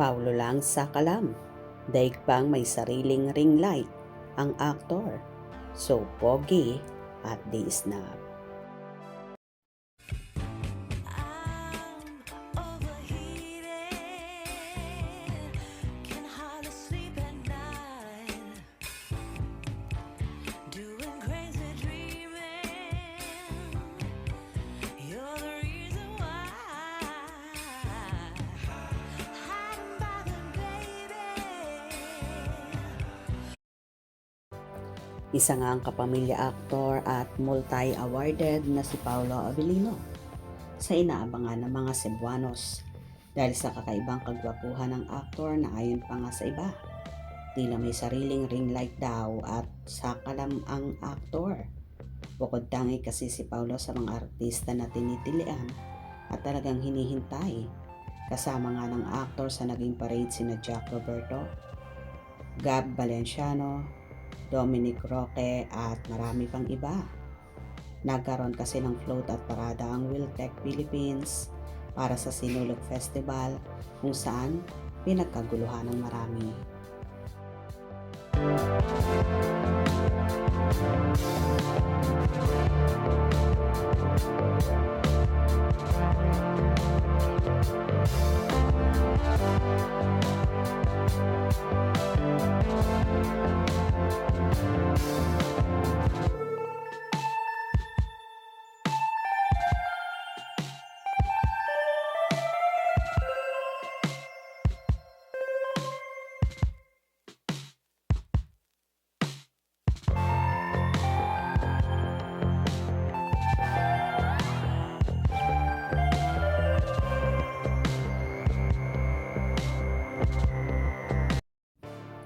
Paulo lang sa kalam. Daig pang may sariling ring light ang aktor. So pogi at di snap. Isa nga ang kapamilya aktor at multi-awarded na si Paolo Abilino sa inaabangan ng mga Cebuanos dahil sa kakaibang kagwapuhan ng aktor na ayon pa nga sa iba. Tila may sariling ring light daw at sakalam ang aktor. Bukod tangi kasi si Paolo sa mga artista na tinitilian at talagang hinihintay. Kasama nga ng aktor sa naging parade sina Jack Roberto, Gab Valenciano, Dominic Roque at marami pang iba. Nagkaroon kasi ng float at parada ang Wiltec Philippines para sa Sinulog Festival kung saan pinagkaguluhan ng marami.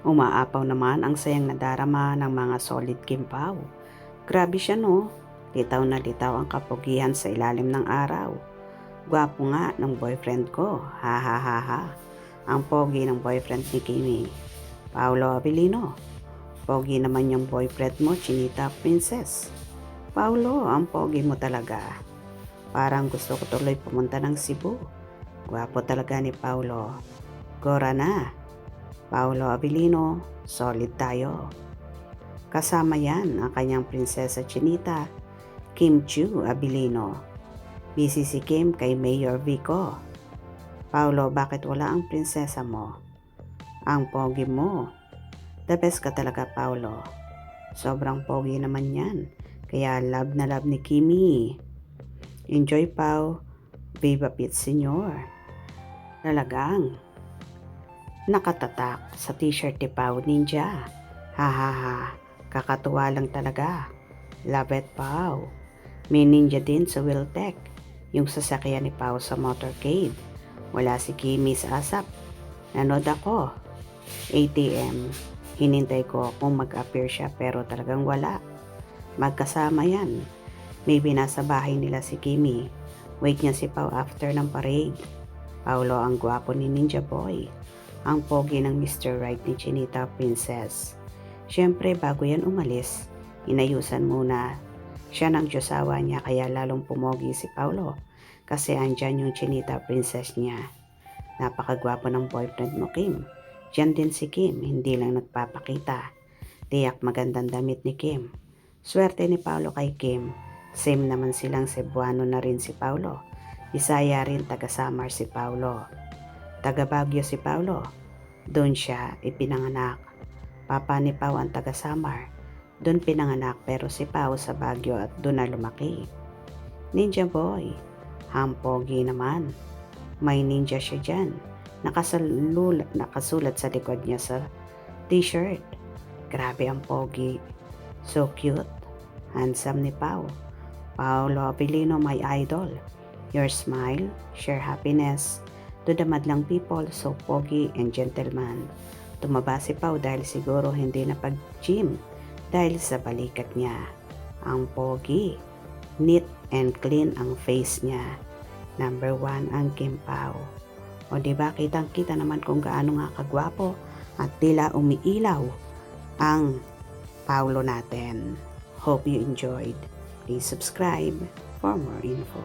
Umaapaw naman ang sayang nadarama ng mga solid kimpaw. Grabe siya no, litaw na litaw ang kapugihan sa ilalim ng araw. Gwapo nga ng boyfriend ko, ha ha ha ha. Ang pogi ng boyfriend ni Kimi, Paolo Abilino. Pogi naman yung boyfriend mo, Chinita Princess. Paolo, ang pogi mo talaga. Parang gusto ko tuloy pumunta ng Cebu. Gwapo talaga ni Paolo. Gora na. Paolo Abilino, solid tayo. Kasama yan ang kanyang prinsesa Chinita, Kim Chiu Abilino. Busy si Kim kay Mayor Vico. Paolo, bakit wala ang prinsesa mo? Ang pogi mo. The best ka talaga, Paolo. Sobrang pogi naman yan. Kaya love na love ni Kimi. Enjoy, Pao. Viva Pete Senior. Talagang nakatatak sa t-shirt ni Pao Ninja. Ha ha ha. Kakatuwa lang talaga. Love it, Pao. May ninja din sa Wiltec. Yung sasakyan ni Pao sa motorcade. Wala si Kimi sa asap. Nanood ako. ATM. Hinintay ko kung mag-appear siya pero talagang wala. Magkasama yan. Maybe nasa bahay nila si Kimi. Wait niya si Pao after ng parade. Paolo ang gwapo ni Ninja Boy. Ang pogi ng Mr. Right ni Chinita Princess. Siyempre bago yan umalis, inayusan muna siya ng Diyosawa niya kaya lalong pumogi si Paolo kasi andyan yung Chinita Princess niya. Napakagwapo ng boyfriend mo, Kim. Diyan din si Kim, hindi lang nagpapakita. Tiyak magandang damit ni Kim. Swerte ni Paolo kay Kim. Same naman silang Cebuano na rin si Paolo. Bisaya rin, taga Samar si Paolo. Taga Baguio si Paolo. Doon siya ipinanganak. Papa ni Pao ang taga Samar. Doon pinanganak pero si Pao sa Baguio at doon na lumaki. Ninja Boy. Hampogi naman. May ninja siya dyan. Nakasulat sa likod niya sa t-shirt. Grabe ang pogi. So cute. Handsome ni Pao. Paolo Abilino, my idol. Your smile, share happiness to the madlang people, so pogi and gentleman. Tumaba si Pao dahil siguro hindi na pag-gym dahil sa balikat niya. Ang pogi, neat and clean ang face niya. Number 1 ang Kim Pao. O diba kitang kita naman kung gaano nga kagwapo at tila umiilaw ang Paolo natin. Hope you enjoyed. Please subscribe for more info.